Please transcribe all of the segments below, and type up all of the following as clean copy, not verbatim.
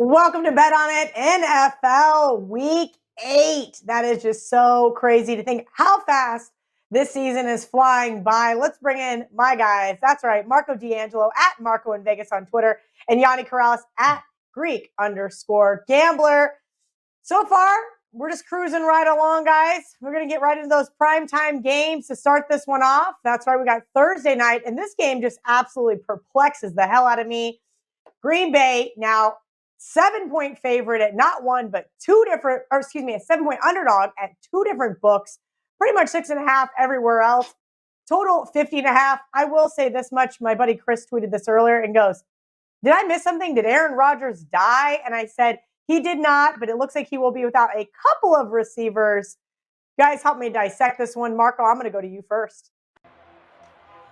Welcome to Bet On It NFL Week 8. That is just so crazy to think how fast this season is flying by. Let's bring in my guys. That's right, Marco D'Angelo at Marco in Vegas on Twitter and Gianni Corrales at Greek_Gambler. So far, we're just cruising right along, guys. We're going to get right into those primetime games to start this one off. That's right, we got Thursday night, and this game just absolutely perplexes the hell out of me. Green Bay now 7-point favorite at not one, but two different, a 7-point underdog at two different books, pretty much 6.5 everywhere else. Total 50.5. I will say this much. My buddy Chris tweeted this earlier and goes, did I miss something? Did Aaron Rodgers die? And I said, he did not, but it looks like he will be without a couple of receivers. Guys, help me dissect this one. Marco, I'm going to go to you first.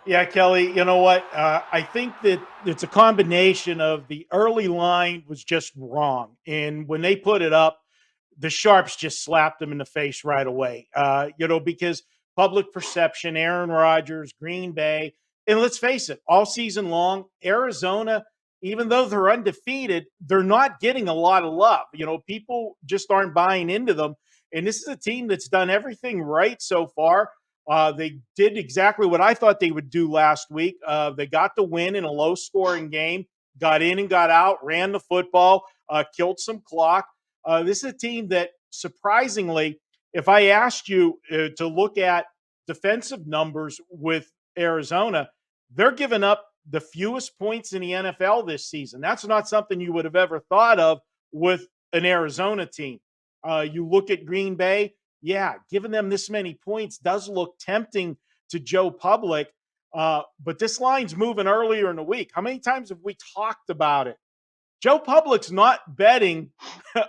Yeah, Kelly, you know what? I think that it's a combination of the early line was just wrong. And when they put it up, the Sharps just slapped them in the face right away. Because public perception, Aaron Rodgers, Green Bay, and let's face it, all season long, Arizona, even though they're undefeated, they're not getting a lot of love. People just aren't buying into them. And this is a team that's done everything right so far. They did exactly what I thought they would do last week. They got the win in a low-scoring game, got in and got out, ran the football, killed some clock. This is a team that, surprisingly, if I asked you to look at defensive numbers with Arizona, they're giving up the fewest points in the NFL this season. That's not something you would have ever thought of with an Arizona team. You look at Green Bay, yeah, giving them this many points does look tempting to Joe Public, but this line's moving earlier in the week. How many times have we talked about it? Joe Public's not betting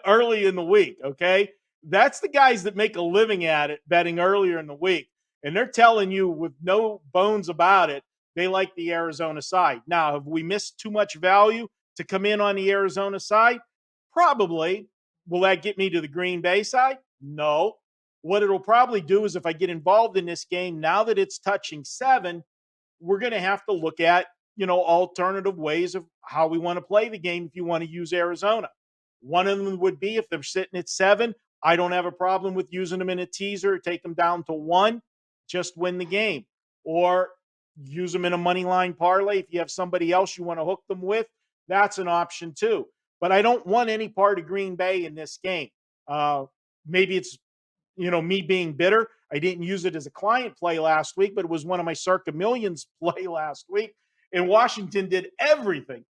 early in the week, okay? That's the guys that make a living at it, betting earlier in the week. And they're telling you with no bones about it, they like the Arizona side. Now, have we missed too much value to come in on the Arizona side? Probably. Will that get me to the Green Bay side? No. What it'll probably do is if I get involved in this game, now that it's touching 7, we're going to have to look at, alternative ways of how we want to play the game if you want to use Arizona. One of them would be if they're sitting at 7, I don't have a problem with using them in a teaser, take them down to 1, just win the game. Or use them in a money line parlay. If you have somebody else you want to hook them with, that's an option too. But I don't want any part of Green Bay in this game. Maybe it's me being bitter. I didn't use it as a client play last week, but it was one of my Circa Millions play last week. And Washington did everything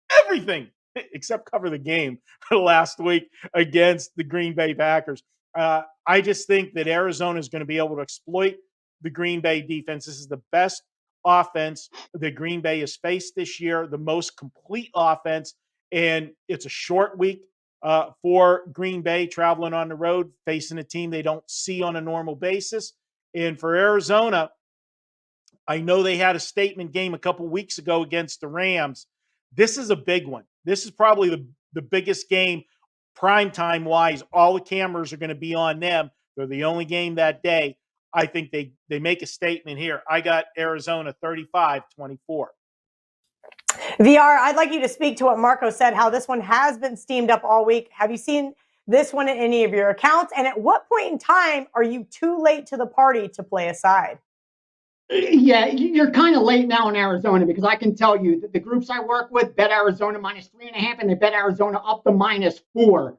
except cover the game last week against the Green Bay Packers. I just think that Arizona is going to be able to exploit the Green Bay defense. This is the best offense that Green Bay has faced this year, the most complete offense. And it's a short week for Green Bay traveling on the road, facing a team they don't see on a normal basis. And for Arizona, I know they had a statement game a couple weeks ago against the Rams. This is a big one. This is probably the biggest game primetime wise. All the cameras are going to be on them. They're the only game that day. I think they make a statement here. I got Arizona 35-24. VR, I'd like you to speak to what Marco said, how this one has been steamed up all week. Have you seen this one in any of your accounts? And at what point in time are you too late to the party to play a side? Yeah, you're kind of late now in Arizona because I can tell you that the groups I work with bet Arizona -3.5 and they bet Arizona up to -4.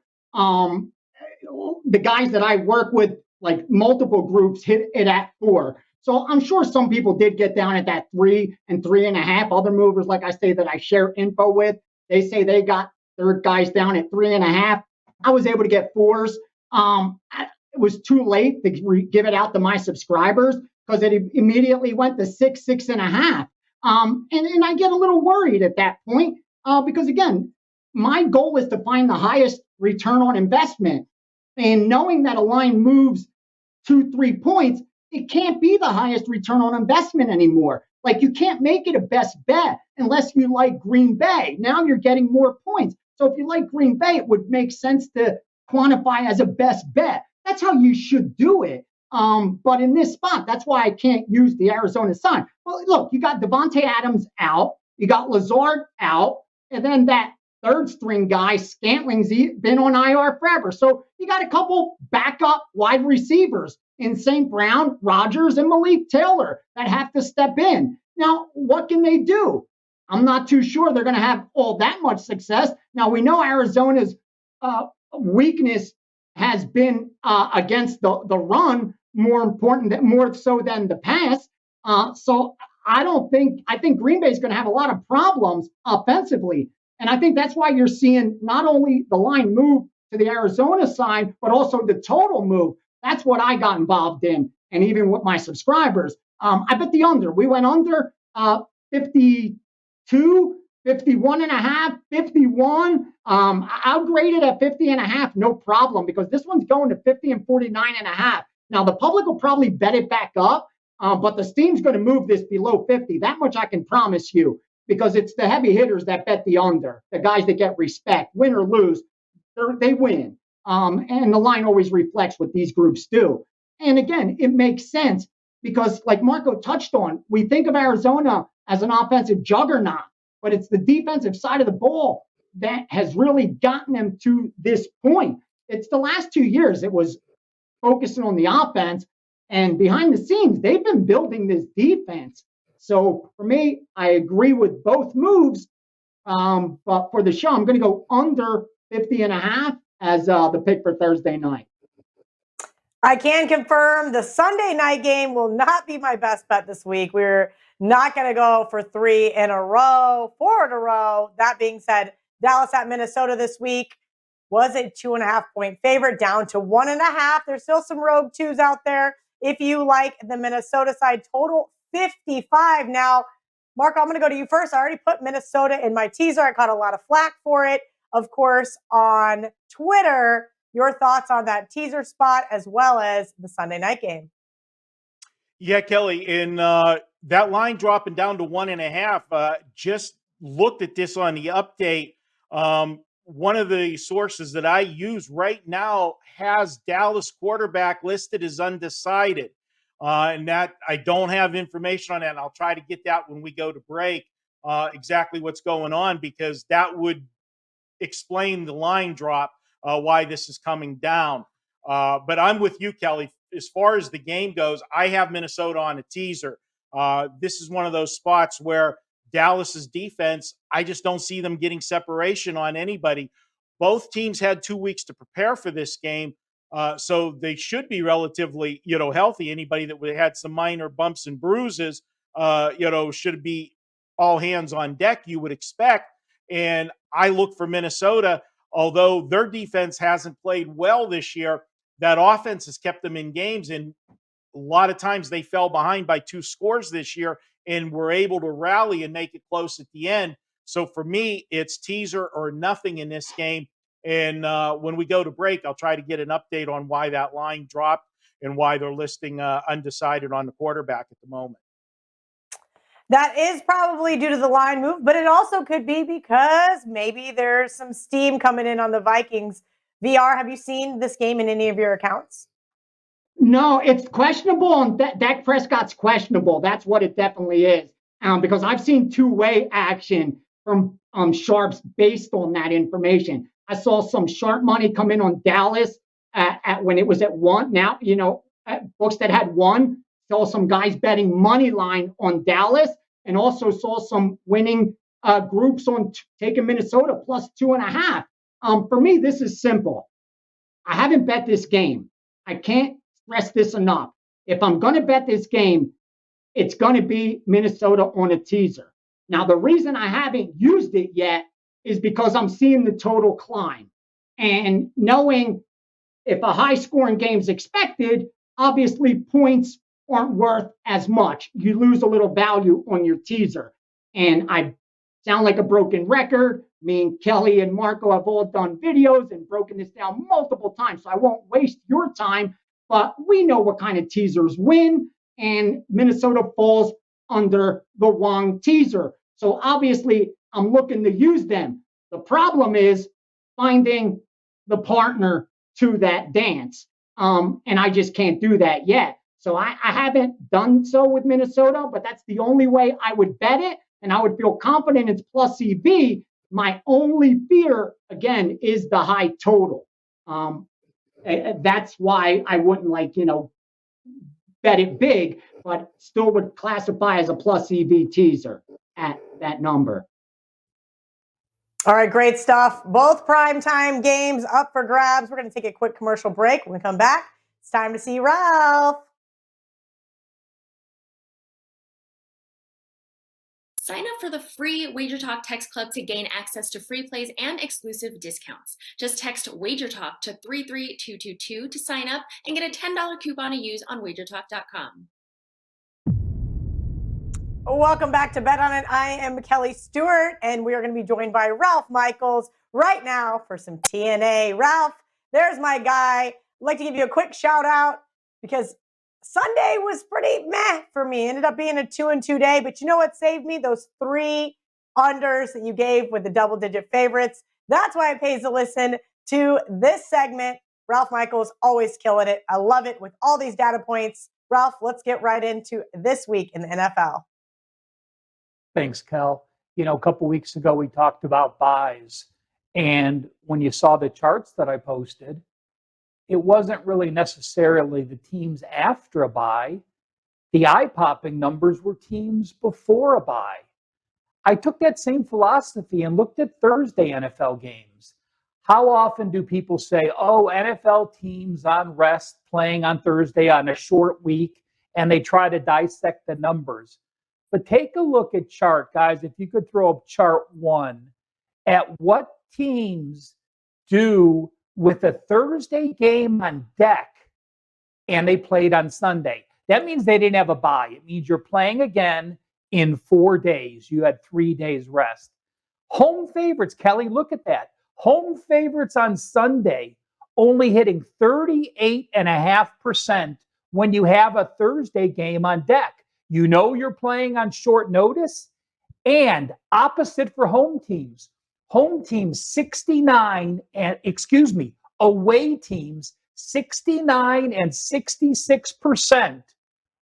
The guys that I work with, like multiple groups, hit it at 4. So I'm sure some people did get down at that 3 and 3.5. Other movers, like I say, that I share info with, they say they got their guys down at 3.5. I was able to get 4s. It was too late to give it out to my subscribers because it immediately went to 6, 6.5. And I get a little worried at that point because, again, my goal is to find the highest return on investment. And knowing that a line moves 2-3 points, it can't be the highest return on investment anymore. Like, you can't make it a best bet unless you like Green Bay. Now you're getting more points. So if you like Green Bay, it would make sense to quantify as a best bet. That's how you should do it. But in this spot, that's why I can't use the Arizona side. Well, look, you got Devontae Adams out, you got Lazard out, and then that third string guy. Scantling's been on IR forever. So you got a couple backup wide receivers in St. Brown, Rogers, and Malik Taylor that have to step in. Now, what can they do? I'm not too sure they're going to have all that much success. Now, we know Arizona's weakness has been against the run, more so than the pass. So I think Green Bay is going to have a lot of problems offensively. And I think that's why you're seeing not only the line move to the Arizona side, but also the total move. That's what I got involved in. And even with my subscribers, I bet the under. We went under 52, 51 and a half, 51. I'll grade it at 50 and a half, no problem, because this one's going to 50 and 49 and a half. Now, the public will probably bet it back up, but the steam's going to move this below 50. That much I can promise you, because it's the heavy hitters that bet the under, the guys that get respect, win or lose, they win. And the line always reflects what these groups do. And again, it makes sense because, like Marco touched on, we think of Arizona as an offensive juggernaut, but it's the defensive side of the ball that has really gotten them to this point. It's the last 2 years it was focusing on the offense, and behind the scenes, they've been building this defense. So for me, I agree with both moves. But for the show, I'm going to go under 50 and a half as the pick for Thursday night. I can confirm the Sunday night game will not be my best bet this week. We're not going to go for 3 in a row, 4 in a row. That being said, Dallas at Minnesota this week was a 2.5 point favorite, down to 1.5. There's still some rogue twos out there. If you like the Minnesota side, total 55. Now, Marco, I'm going to go to you first. I already put Minnesota in my teaser. I caught a lot of flack for it, of course, on Twitter. Your thoughts on that teaser spot as well as the Sunday night game? Yeah, Kelly, in that line dropping down to 1.5, just looked at this on the update. One of the sources that I use right now has Dallas quarterback listed as undecided. And that I don't have information on that. And I'll try to get that when we go to break, exactly what's going on, because that would explain the line drop, why this is coming down. But I'm with you, Kelly. As far as the game goes, I have Minnesota on a teaser. This is one of those spots where Dallas's defense, I just don't see them getting separation on anybody. Both teams had 2 weeks to prepare for this game. So they should be relatively, healthy. Anybody that had some minor bumps and bruises, should be all hands on deck, you would expect. And I look for Minnesota, although their defense hasn't played well this year, that offense has kept them in games. And a lot of times they fell behind by 2 scores this year and were able to rally and make it close at the end. So for me, it's teaser or nothing in this game. And when we go to break, I'll try to get an update on why that line dropped and why they're listing undecided on the quarterback at the moment. That is probably due to the line move, but it also could be because maybe there's some steam coming in on the Vikings. VR, have you seen this game in any of your accounts? No, it's questionable. And Dak Prescott's questionable. That's what it definitely is. Because I've seen two-way action from sharps based on that information. I saw some sharp money come in on Dallas at when it was at 1. Now, books that had 1, saw some guys betting money line on Dallas, and also saw some winning groups on taking Minnesota plus 2.5. For me, this is simple. I haven't bet this game. I can't stress this enough. If I'm going to bet this game, it's going to be Minnesota on a teaser. Now, the reason I haven't used it yet is because I'm seeing the total climb. And knowing if a high-scoring game is expected, obviously points aren't worth as much. You lose a little value on your teaser. And I sound like a broken record. Me and Kelly and Marco have all done videos and broken this down multiple times, so I won't waste your time. But we know what kind of teasers win, and Minnesota falls under the wrong teaser. So obviously, I'm looking to use them. The problem is finding the partner to that dance. And I just can't do that yet. So I haven't done so with Minnesota, but that's the only way I would bet it. And I would feel confident it's plus EV My only fear, again, is the high total. That's why I wouldn't bet it big, but still would classify as a plus EV teaser at that number. All right, great stuff. Both primetime games up for grabs. We're going to take a quick commercial break. When we come back, it's time to see Ralph. Sign up for the free WagerTalk text club to gain access to free plays and exclusive discounts. Just text WagerTalk to 33222 to sign up and get a $10 coupon to use on WagerTalk.com. Welcome back to Bet On It. I am Kelly Stewart, and we are going to be joined by Ralph Michaels right now for some TNA. Ralph, there's my guy. I'd like to give you a quick shout out because Sunday was pretty meh for me. Ended up being a 2-2 day, but you know what saved me? Those 3 unders that you gave with the double-digit favorites. That's why it pays to listen to this segment. Ralph Michaels always killing it. I love it with all these data points. Ralph, let's get right into this week in the NFL. Thanks, Kel. A couple weeks ago, we talked about buys. And when you saw the charts that I posted, it wasn't really necessarily the teams after a bye. The eye-popping numbers were teams before a bye. I took that same philosophy and looked at Thursday NFL games. How often do people say, oh, NFL teams on rest playing on Thursday on a short week, and they try to dissect the numbers? But take a look at chart, guys. If you could throw up chart 1 at what teams do with a Thursday game on deck and they played on Sunday. That means they didn't have a bye. It means you're playing again in 4 days. You had 3 days rest. Home favorites, Kelly, look at that. Home favorites on Sunday only hitting 38.5% when you have a Thursday game on deck. You know you're playing on short notice. And opposite for home teams. Home teams 69 and away teams 69 and 66%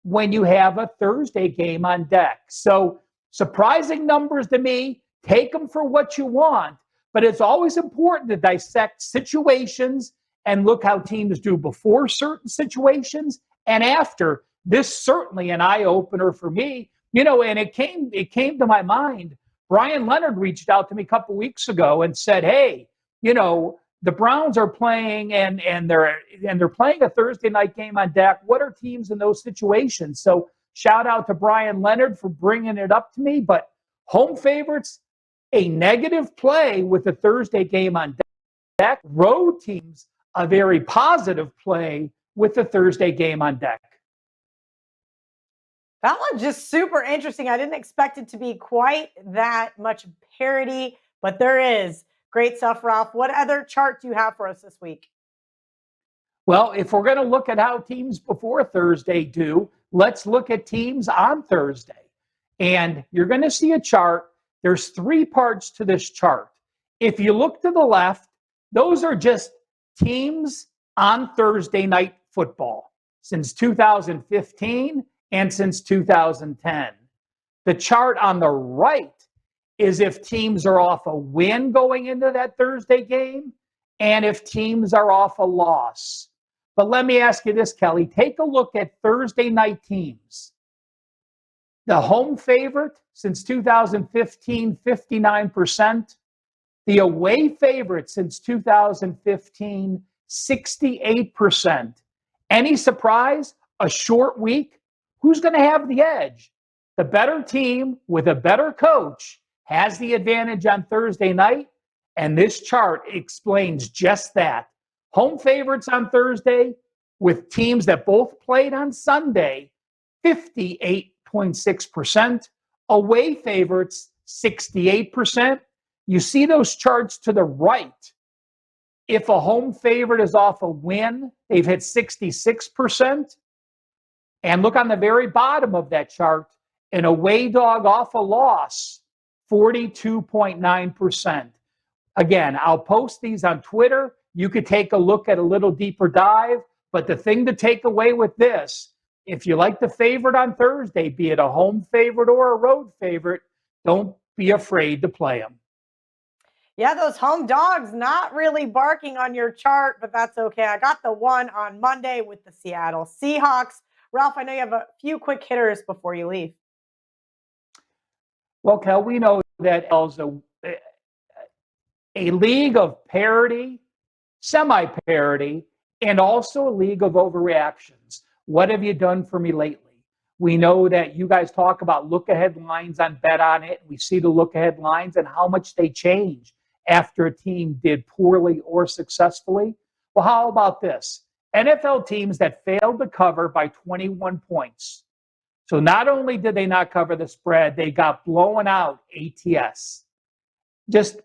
when you have a Thursday game on deck. So surprising numbers to me. Take them for what you want, but it's always important to dissect situations and look how teams do before certain situations and after. This certainly an eye-opener for me, and it came to my mind. Brian Leonard reached out to me a couple weeks ago and said, hey, the Browns are playing and they're playing a Thursday night game on deck. What are teams in those situations? So shout out to Brian Leonard for bringing it up to me. But home favorites, a negative play with a Thursday game on deck. Road teams, a very positive play with the Thursday game on deck. That one's just super interesting. I didn't expect it to be quite that much parity, but there is. Great stuff, Ralph. What other chart do you have for us this week? Well, if we're going to look at how teams before Thursday do, let's look at teams on Thursday. And you're going to see a chart. There's 3 parts to this chart. If you look to the left, those are just teams on Thursday night football since 2015 and since 2010. The chart on the right is if teams are off a win going into that Thursday game and if teams are off a loss. But let me ask you this, Kelly. Take a look at Thursday night teams. The home favorite since 2015, 59%. The away favorite since 2015, 68%. Any surprise? A short week? Who's going to have the edge? The better team with a better coach has the advantage on Thursday night, and this chart explains just that. Home favorites on Thursday with teams that both played on Sunday, 58.6%. Away favorites, 68%. You see those charts to the right. If a home favorite is off a win, they've hit 66%. And look on the very bottom of that chart, an away dog off a loss, 42.9%. Again, I'll post these on Twitter. You could take a look at a little deeper dive. But the thing to take away with this, if you like the favorite on Thursday, be it a home favorite or a road favorite, don't be afraid to play them. Yeah, those home dogs not really barking on your chart, but that's okay. I got the one on Monday with the Seattle Seahawks. Ralph, I know you have a few quick hitters before you leave. Well, Kel, we know that L's a league of parity, semi-parity, and also a league of overreactions. What have you done for me lately? We know that you guys talk about look-ahead lines on Bet On It. We see the look-ahead lines and how much they change after a team did poorly or successfully. Well, how about this? NFL teams that failed to cover by 21 points. So not only did they not cover the spread, they got blown out ATS. Just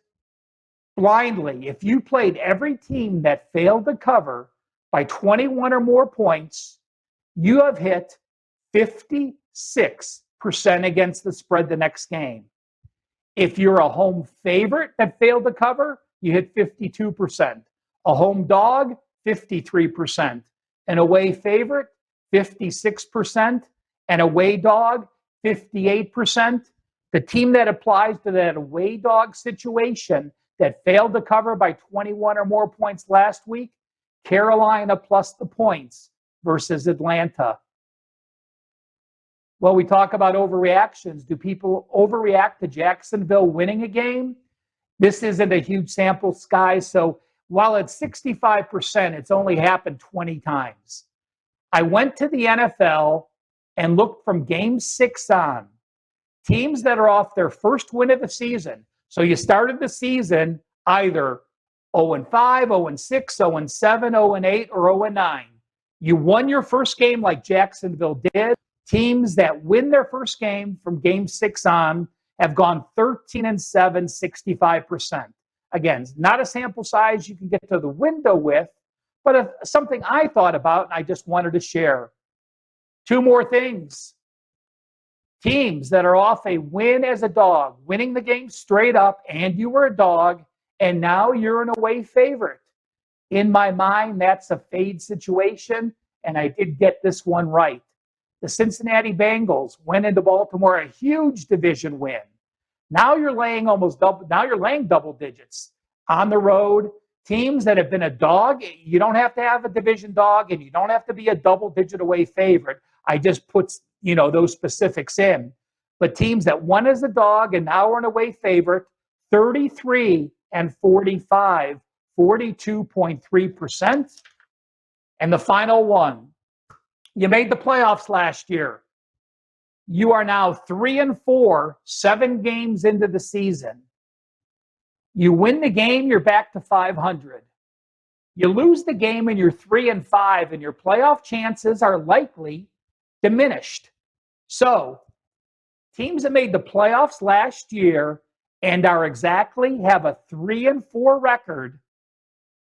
blindly, if you played every team that failed to cover by 21 or more points, you have hit 56% against the spread the next game. If you're a home favorite that failed to cover, you hit 52%. A home dog, 53%. An away favorite, 56%. An away dog, 58%. The team that applies to that away dog situation that failed to cover by 21 or more points last week, Carolina plus the points versus Atlanta. Well, we talk about overreactions. Do people overreact to Jacksonville winning a game? This isn't a huge sample size, so while it's 65%, it's only happened 20 times. I went to the NFL and looked from game 6 on. Teams that are off their first win of the season. So you started the season either 0-5, 0-6, 0-7, 0-8, or 0-9. You won your first game like Jacksonville did. Teams that win their first game from game 6 on have gone 13-7, 65%. Again, not a sample size you can get to the window with, but something I thought about and I just wanted to share. 2 more things. Teams that are off a win as a dog, winning the game straight up, and you were a dog, and now you're an away favorite. In my mind, that's a fade situation, and I did get this one right. The Cincinnati Bengals went into Baltimore, a huge division win. Now you're laying double digits on the road. Teams that have been a dog, you don't have to have a division dog, and you don't have to be a double-digit away favorite. I just put those specifics in. But teams that won as a dog and now are an away favorite, 33 and 45, 42.3%. And the final one, you made the playoffs last year. You are now 3-4, 7 games into the season. You win the game, you're back to 500. You lose the game and you're 3-5, and your playoff chances are likely diminished. So, teams that made the playoffs last year and have a 3-4 record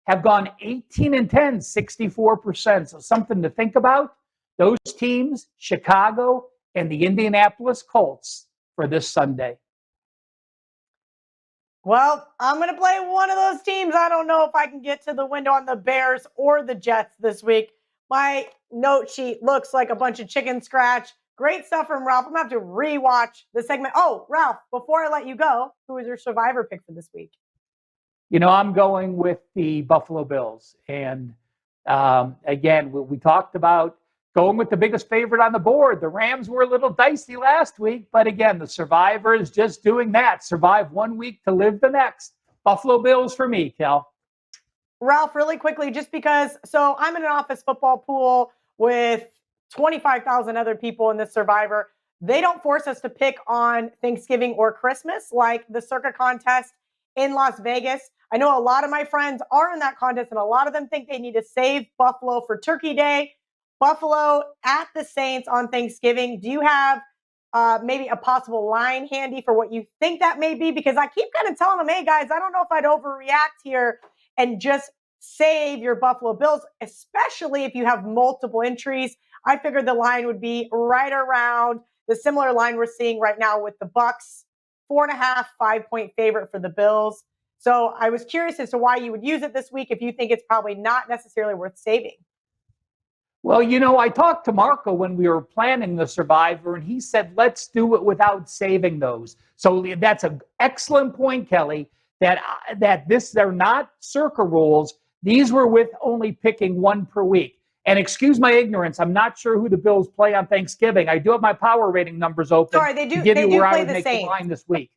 have gone 18-10, 64%. So something to think about. Those teams, Chicago and the Indianapolis Colts, for this Sunday. Well, I'm going to play one of those teams. I don't know if I can get to the window on the Bears or the Jets this week. My note sheet looks like a bunch of chicken scratch. Great stuff from Ralph. I'm going to have to rewatch the segment. Oh, Ralph, before I let you go, who is your survivor pick for this week? I'm going with the Buffalo Bills. And again, we talked about going with the biggest favorite on the board. The Rams were a little dicey last week, but again, the survivor is just doing that. Survive 1 week to live the next. Buffalo Bills for me, Kel. Ralph, really quickly, just because, so I'm in an office football pool with 25,000 other people in this survivor. They don't force us to pick on Thanksgiving or Christmas like the Circa contest in Las Vegas. I know a lot of my friends are in that contest, and a lot of them think they need to save Buffalo for Turkey Day. Buffalo at the Saints on Thanksgiving. Do you have maybe a possible line handy for what you think that may be? Because I keep kind of telling them, hey, guys, I don't know if I'd overreact here and just save your Buffalo Bills, especially if you have multiple entries. I figured the line would be right around the similar line we're seeing right now with the Bucks, 4.5, 5-point favorite for the Bills. So I was curious as to why you would use it this week if you think it's probably not necessarily worth saving. Well, I talked to Marco when we were planning the Survivor, and he said, let's do it without saving those. So that's an excellent point, Kelly, that they're not circa rules. These were with only picking one per week. And excuse my ignorance, I'm not sure who the Bills play on Thanksgiving. I do have my power rating numbers open. Sorry, they do. To give They you do where I play would the make the Saints. line this week.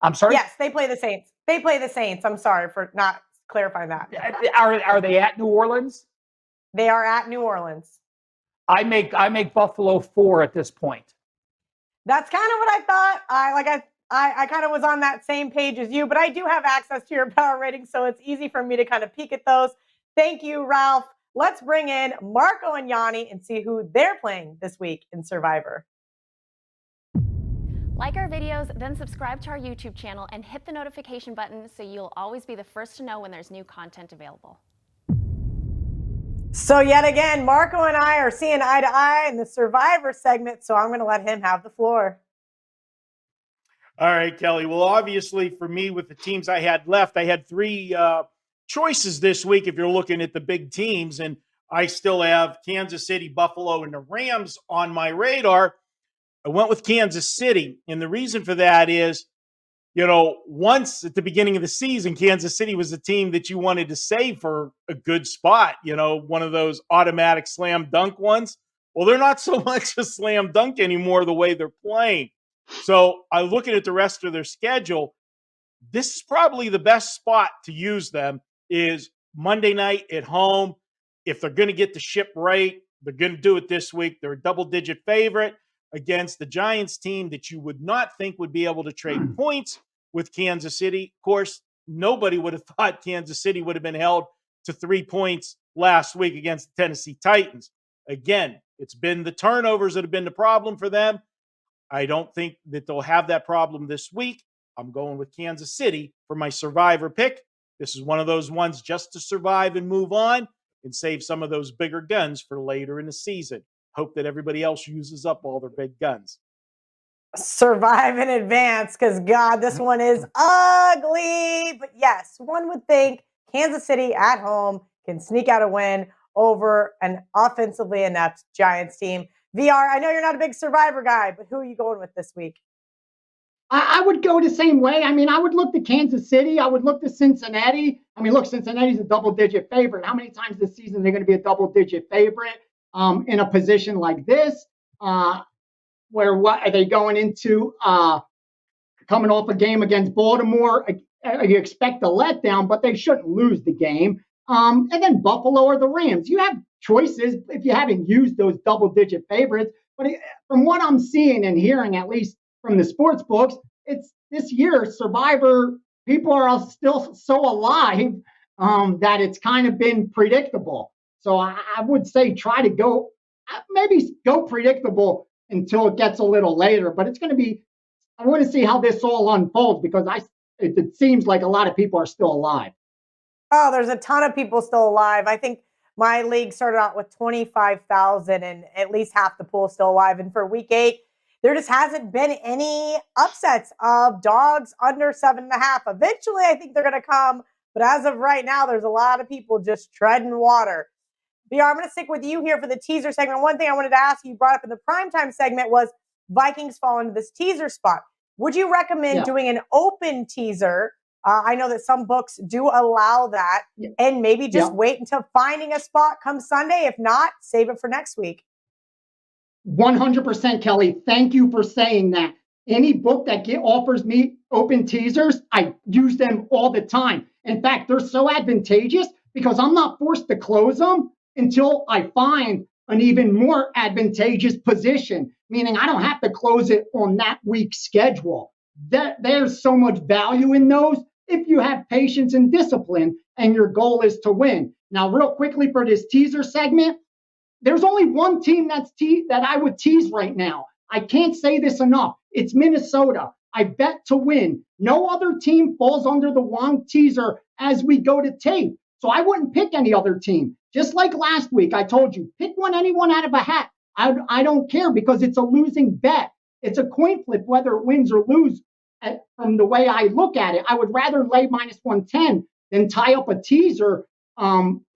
I'm sorry. Yes, they play the Saints. They play the Saints. I'm sorry for not clarifying that. Are they at New Orleans? They are at New Orleans. I make Buffalo 4 at this point. That's kind of what I thought. I kind of was on that same page as you, but I do have access to your power rating, so it's easy for me to kind of peek at those. Thank you, Ralph. Let's bring in Marco and Gianni and see who they're playing this week in Survivor. Like our videos, then subscribe to our YouTube channel and hit the notification button so you'll always be the first to know when there's new content available. So yet again, Marco and I are seeing eye to eye in the Survivor segment, so I'm going to let him have the floor. All right, Kelly. Well, obviously for me, with the teams I had left, I had three choices this week if you're looking at the big teams, and I still have Kansas City, Buffalo, and the Rams on my radar. I went with Kansas City, and the reason for that is, once at the beginning of the season, Kansas City was the team that you wanted to save for a good spot, one of those automatic slam dunk ones. Well, they're not so much a slam dunk anymore the way they're playing. So I'm looking at the rest of their schedule. This is probably the best spot to use them is Monday night at home. If they're going to get the ship right, they're going to do it this week. They're a double-digit favorite against the Giants team that you would not think would be able to trade points with Kansas City. Of course, nobody would have thought Kansas City would have been held to 3 points last week against the Tennessee Titans. Again, it's been the turnovers that have been the problem for them. I don't think that they'll have that problem this week. I'm going with Kansas City for my Survivor pick. This is one of those ones just to survive and move on and save some of those bigger guns for later in the season. Hope that everybody else uses up all their big guns. Survive in advance, because God, this one is ugly. But yes, one would think Kansas City at home can sneak out a win over an offensively inept Giants team. VR, I know you're not a big Survivor guy, but who are you going with this week? I would go the same way. I mean, I would look to Kansas City. I would look to Cincinnati. I mean, look, Cincinnati's a double-digit favorite. How many times this season they're going to be a double-digit favorite in a position like this? Where what are they going into? Coming off a game against Baltimore, you expect a letdown, but they shouldn't lose the game. And then Buffalo or the Rams. You have choices if you haven't used those double-digit favorites. But from what I'm seeing and hearing, at least from the sports books, it's this year Survivor. People are still so alive that it's kind of been predictable. So I would say try to go predictable until it gets a little later. But it's going to be. I want to see how this all unfolds because it seems like a lot of people are still alive. Oh, there's a ton of people still alive. I think my league started out with 25,000 and at least half the pool is still alive. And for week 8, there just hasn't been any upsets of dogs under 7.5. Eventually, I think they're going to come. But as of right now, there's a lot of people just treading water. BR, I'm going to stick with you here for the teaser segment. One thing I wanted to ask you brought up in the primetime segment was Vikings fall into this teaser spot. Would you recommend doing an open teaser? I know that some books do allow that, and maybe just wait until finding a spot come Sunday. If not, save it for next week. 100%, Kelly. Thank you for saying that. Any book that offers me open teasers, I use them all the time. In fact, they're so advantageous because I'm not forced to close them until I find an even more advantageous position, meaning I don't have to close it on that week's schedule. There's so much value in those if you have patience and discipline and your goal is to win. Now, real quickly for this teaser segment, there's only one team that I would tease right now. I can't say this enough. It's Minnesota. I bet to win. No other team falls under the Wong teaser as we go to tape. So I wouldn't pick any other team. Just like last week, I told you, pick anyone out of a hat. I don't care because it's a losing bet. It's a coin flip whether it wins or lose. From the way I look at it, I would rather lay minus 110 than tie up a teaser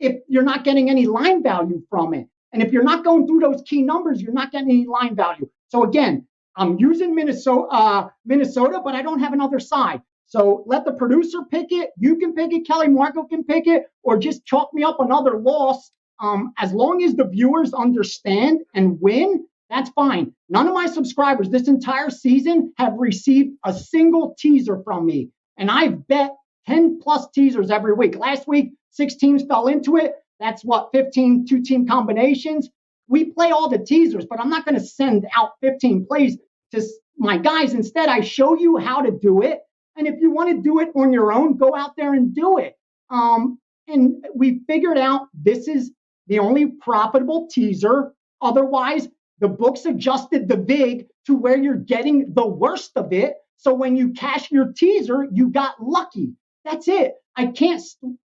if you're not getting any line value from it. And if you're not going through those key numbers, you're not getting any line value. So again, I'm using Minnesota, but I don't have another side. So let the producer pick it. You can pick it. Kelly Marco can pick it, or just chalk me up another loss. As long as the viewers understand and win, that's fine. None of my subscribers this entire season have received a single teaser from me. And I've bet 10 plus teasers every week. Last week, 6 teams fell into it. That's what, 15 two-team combinations. We play all the teasers, but I'm not going to send out 15 plays to my guys. Instead, I show you how to do it. And if you want to do it on your own, go out there and do it. And we figured out this is the only profitable teaser. Otherwise, the books adjusted the VIG to where you're getting the worst of it. So when you cash your teaser, you got lucky. That's it. I can't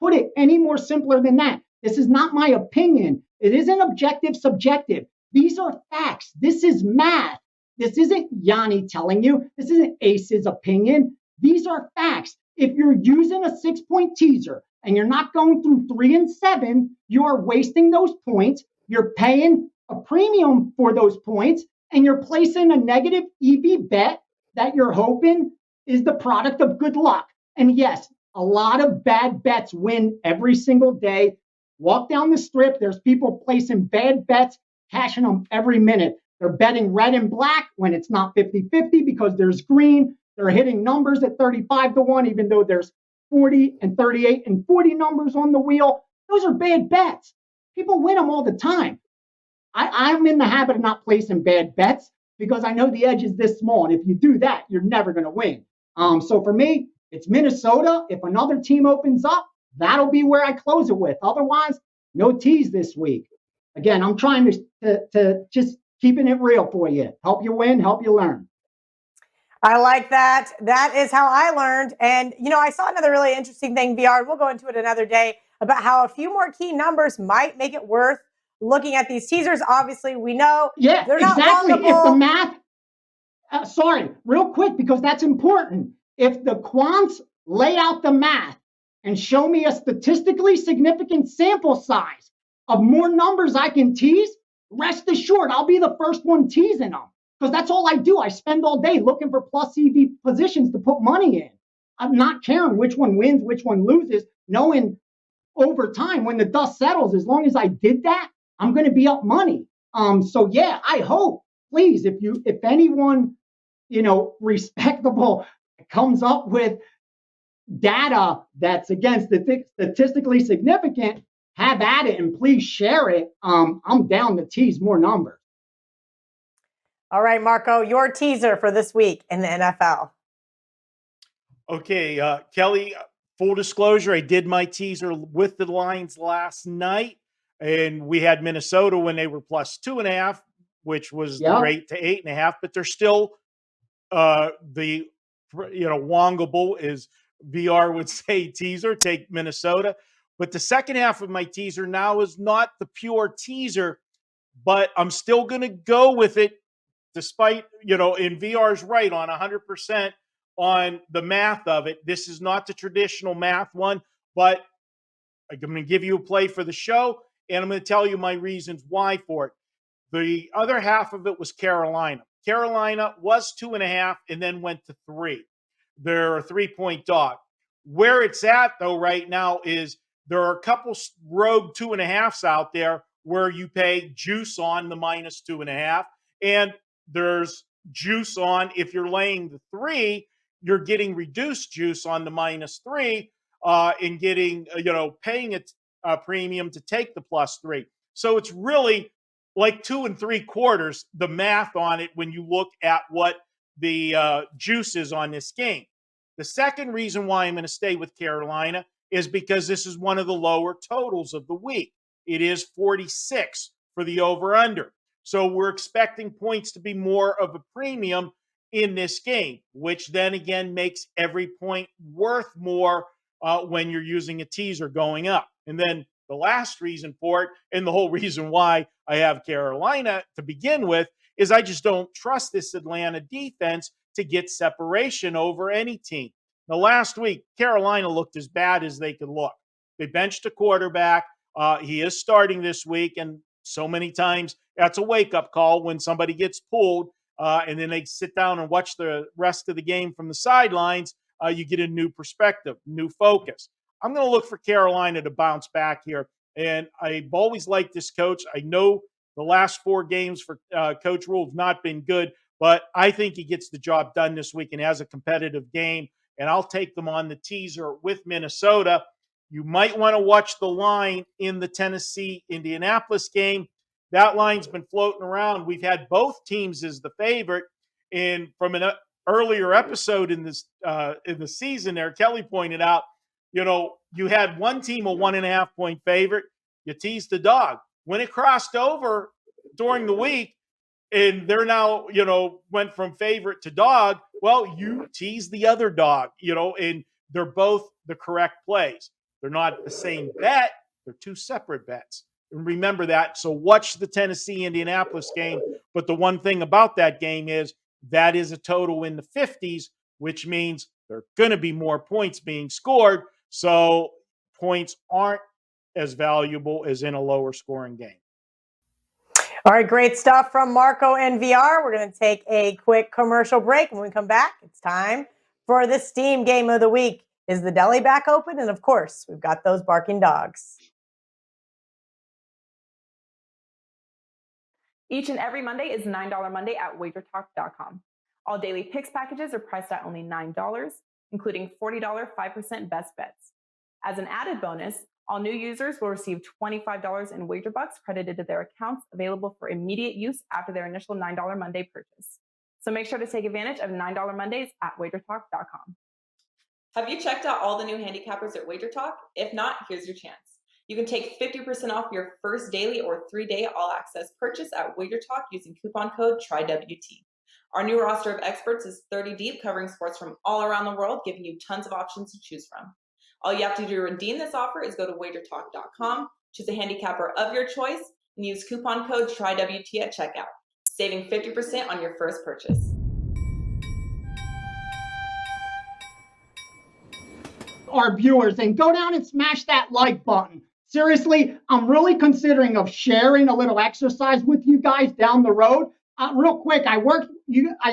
put it any more simpler than that. This is not my opinion. It isn't objective, subjective. These are facts. This is math. This isn't Gianni telling you. This isn't Ace's opinion. These are facts. If you're using a 6-point teaser and you're not going through 3 and 7, you are wasting those points. You're paying a premium for those points, and you're placing a negative EV bet that you're hoping is the product of good luck. And yes, a lot of bad bets win every single day. Walk down the strip, there's people placing bad bets, cashing them every minute. They're betting red and black when it's not 50-50 because there's green. They're hitting numbers at 35-1, even though there's 40 and 38 and 40 numbers on the wheel. Those are bad bets. People win them all the time. I'm in the habit of not placing bad bets because I know the edge is this small. And if you do that, you're never going to win. So for me, it's Minnesota. If another team opens up, that'll be where I close it with. Otherwise, no tease this week. Again, I'm trying to just keeping it real for you. Help you win, help you learn. I like that. That is how I learned. And, I saw another really interesting thing, VR. We'll go into it another day about how a few more key numbers might make it worth looking at these teasers. Obviously, we know they're not exactly. longable. If the math, sorry, real quick, because that's important. If the quants lay out the math and show me a statistically significant sample size of more numbers I can tease, rest assured, I'll be the first one teasing them. Because that's all I do. I spend all day looking for plus EV positions to put money in. I'm not caring which one wins, which one loses, knowing over time when the dust settles, as long as I did that, I'm going to be up money. So yeah, I hope, please, if anyone, respectable comes up with data that's again statistically significant, have at it and please share it. I'm down to tease more numbers. All right, Marco, your teaser for this week in the NFL. Okay, Kelly, full disclosure, I did my teaser with the lines last night, and we had Minnesota when they were plus 2.5, which was great to 8.5, but they're still wongable, as VR would say, teaser, take Minnesota. But the second half of my teaser now is not the pure teaser, but I'm still going to go with it. Despite, and VR's right on 100% on the math of it. This is not the traditional math one, but I'm going to give you a play for the show, and I'm going to tell you my reasons why for it. The other half of it was Carolina. Carolina was 2.5 and then went to 3. They're a 3-point dog. Where it's at, though, right now is there are a couple rogue 2.5s out there where you pay juice on the minus 2.5, and there's juice on if you're laying the 3, you're getting reduced juice on the minus 3 and getting, paying a premium to take the plus 3. So it's really like 2 3/4, the math on it when you look at what the juice is on this game. The second reason why I'm going to stay with Carolina is because this is one of the lower totals of the week. It is 46 for the over-under. So we're expecting points to be more of a premium in this game, which then again makes every point worth more when you're using a teaser going up. And then the last reason for it, and the whole reason why I have Carolina to begin with, is I just don't trust this Atlanta defense to get separation over any team. Now, last week, Carolina looked as bad as they could look. They benched a quarterback. He is starting this week, and so many times that's a wake-up call when somebody gets pulled and then they sit down and watch the rest of the game from the sidelines. you get a new perspective, new focus. I'm going to look for Carolina to bounce back here. And I've always liked this coach. I know the last 4 games for Coach Rule have not been good, but I think he gets the job done this week and has a competitive game. And I'll take them on the teaser with Minnesota. You might want to watch the line in the Tennessee-Indianapolis game. That line's been floating around. We've had both teams as the favorite. And from an earlier episode in the season there, Kelly pointed out, you had one team a 1.5-point favorite. You teased the dog. When it crossed over during the week, and they're now, went from favorite to dog, well, you tease the other dog, and they're both the correct plays. They're not the same bet. They're 2 separate bets. And remember that. So watch the Tennessee-Indianapolis game. But the one thing about that game is that is a total in the 50s, which means there are going to be more points being scored. So points aren't as valuable as in a lower scoring game. All right, great stuff from Marco and VR. We're going to take a quick commercial break. When we come back, it's time for the Steam Game of the Week. Is the deli back open? And of course, we've got those barking dogs. Each and every Monday is $9 Monday at WagerTalk.com. All daily picks packages are priced at only $9, including $40 5% best bets. As an added bonus, all new users will receive $25 in wager bucks credited to their accounts, available for immediate use after their initial $9 Monday purchase. So make sure to take advantage of $9 Mondays at WagerTalk.com. Have you checked out all the new handicappers at WagerTalk? If not, here's your chance. You can take 50% off your first daily or 3-day all-access purchase at WagerTalk using coupon code TRYWT. Our new roster of experts is 30 deep, covering sports from all around the world, giving you tons of options to choose from. All you have to do to redeem this offer is go to WagerTalk.com, choose a handicapper of your choice, and use coupon code TRYWT at checkout, saving 50% on your first purchase. Our viewers, and go down and smash that like button. Seriously, I'm really considering of sharing a little exercise with you guys down the road. Real quick, I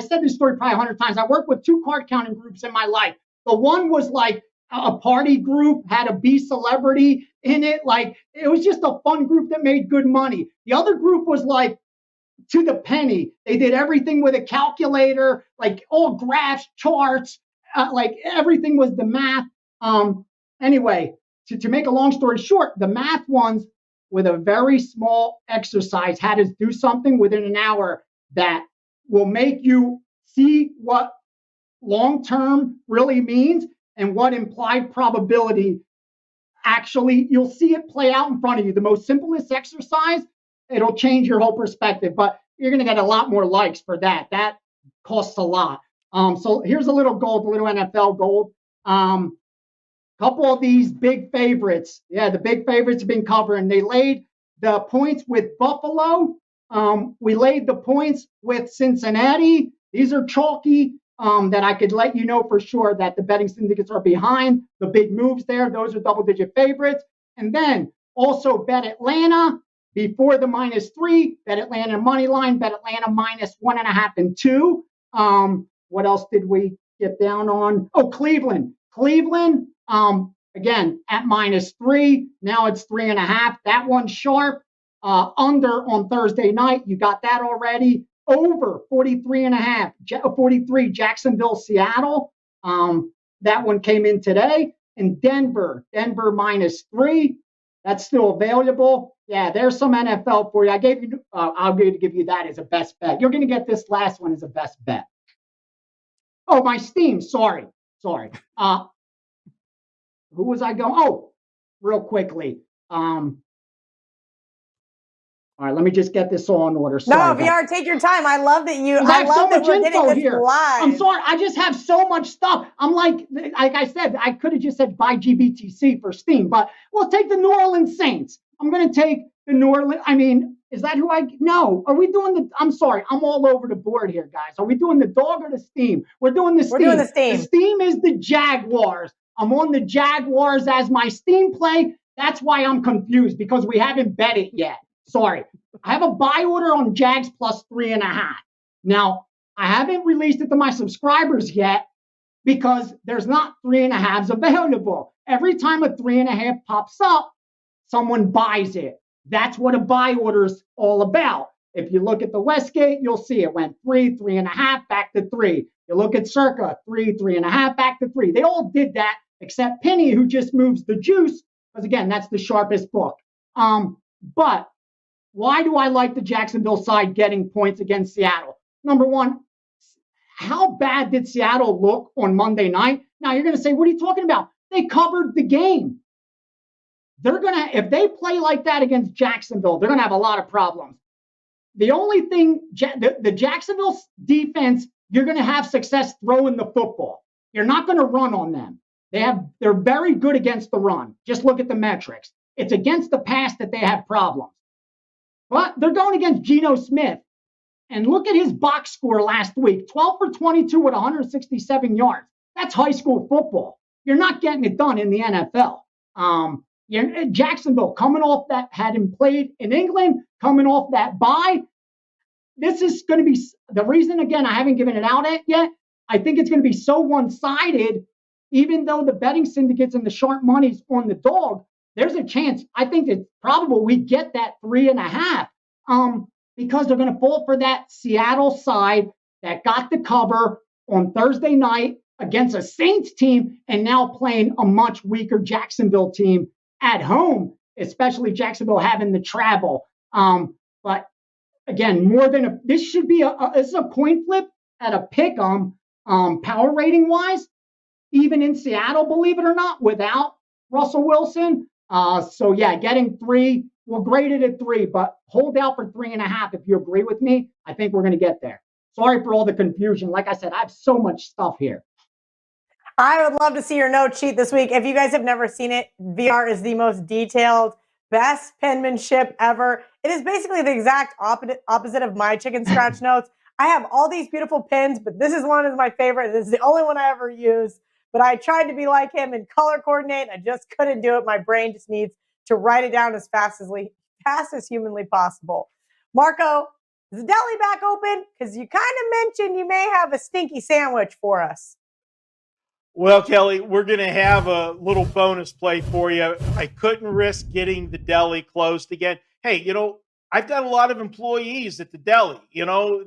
said this story probably 100 times. I worked with 2 card counting groups in my life. The one was like a party group, had a B celebrity in it. Like, it was just a fun group that made good money. The other group was like to the penny. They did everything with a calculator, like all graphs, charts, like everything was the math. Anyway, to make a long story short, the math ones with a very small exercise had us do something within an hour that will make you see what long-term really means and what implied probability actually, you'll see it play out in front of you. The most simplest exercise, it'll change your whole perspective, but you're going to get a lot more likes for that. That costs a lot. So here's a little gold, a little NFL gold. Couple of these big favorites. Yeah, the big favorites have been covering. They laid the points with Buffalo. We laid the points with Cincinnati. These are chalky that I could let you know for sure that the betting syndicates are behind the big moves there. Those are double-digit favorites. And then also bet Atlanta before the -3. Bet Atlanta money line. Bet Atlanta -1.5 and 2. What else did we get down on? Oh, Cleveland. Cleveland. Again, at -3, now it's 3.5. That one's sharp. Under on Thursday night, you got that already. Over 43.5, 43 Jacksonville, Seattle. That one came in today. And Denver -3. That's still available. Yeah, there's some NFL for you. I gave you. I'll give you that as a best bet. You're going to get this last one as a best bet. Oh, my Steam. Sorry. Who was I going? Oh, real quickly. All right, let me just get this all in order. Sorry, no, VR, take your time. I love that you. I love that we're getting this here. live. I'm sorry, I just have so much stuff. I'm like I said, I could have just said buy GBTC for Steam, but we'll take the New Orleans Saints. I'm going to take the New Orleans. I mean, is that who I? No. Are we doing the? I'm sorry, I'm all over the board here, guys. Are we doing the dog or the Steam? We're doing the Steam. We're doing the Steam. The Steam is the Jaguars. I'm on the Jaguars as my Steam play. That's why I'm confused, because we haven't bet it yet. Sorry. I have a buy order on Jags +3.5. Now, I haven't released it to my subscribers yet, because there's not 3.5s available. Every time a 3.5 pops up, someone buys it. That's what a buy order is all about. If you look at the Westgate, you'll see it went 3, 3.5, back to 3. You look at Circa, 3, 3.5, back to 3. They all did that except Penny, who just moves the juice, because again, that's the sharpest book. But why do I like the Jacksonville side getting points against Seattle? Number one, how bad did Seattle look on Monday night? Now you're going to say, what are you talking about? They covered the game. They're going to, if they play like that against Jacksonville, they're going to have a lot of problems. The only thing, the Jacksonville defense, you're going to have success throwing the football. You're not going to run on them. They're very good against the run. Just look at the metrics. It's against the pass that they have problems. But they're going against Geno Smith. And look at his box score last week, 12 for 22 with 167 yards. That's high school football. You're not getting it done in the NFL. Jacksonville coming off that, hadn't played in England, coming off that bye. This is going to be the reason, again, I haven't given it out yet. I think it's going to be so one-sided, even though the betting syndicates and the sharp money's on the dog, there's a chance. I think it's probable we get that 3.5 because they're going to fall for that Seattle side that got the cover on Thursday night against a Saints team and now playing a much weaker Jacksonville team at home, especially Jacksonville having the travel. But again, this should be this is a coin flip at a pick power rating wise, even in Seattle, believe it or not, without Russell Wilson. So yeah, getting 3, we'll grade it at 3, but hold out for 3.5. If you agree with me, I think we're going to get there. Sorry for all the confusion. Like I said, I have so much stuff here. I would love to see your note sheet this week. If you guys have never seen it, VR is the most detailed, best penmanship ever. It is basically the exact opposite of my chicken scratch notes. I have all these beautiful pins, but this is one of my favorite. This is the only one I ever use. But I tried to be like him and color coordinate. I just couldn't do it. My brain just needs to write it down as fast as humanly possible. Marco, is the deli back open? Because you kind of mentioned you may have a stinky sandwich for us. Well, Kelly, we're going to have a little bonus play for you. I couldn't risk getting the deli closed again. Hey, I've got a lot of employees at the deli.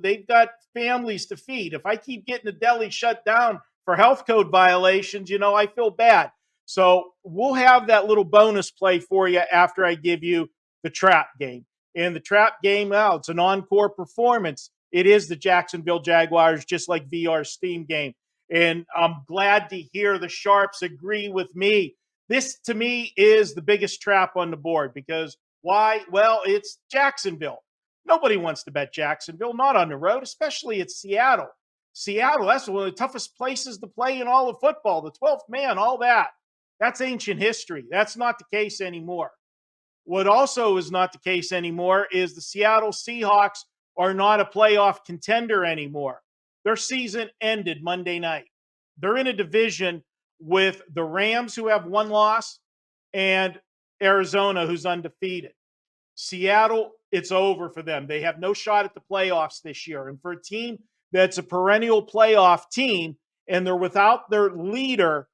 They've got families to feed. If I keep getting the deli shut down for health code violations, I feel bad. So we'll have that little bonus play for you after I give you the trap game. And the trap game, it's an encore performance. It is the Jacksonville Jaguars, just like VR's Steam game. And I'm glad to hear the Sharps agree with me. This, to me, is the biggest trap on the board because why? Well, it's Jacksonville. Nobody wants to bet Jacksonville, not on the road, especially at Seattle. Seattle, that's one of the toughest places to play in all of football. The 12th man, all that. That's ancient history. That's not the case anymore. What also is not the case anymore is the Seattle Seahawks are not a playoff contender anymore. Their season ended Monday night. They're in a division with the Rams, who have 1 loss, and Arizona, who's undefeated. Seattle, it's over for them. They have no shot at the playoffs this year. And for a team that's a perennial playoff team and they're without their leader,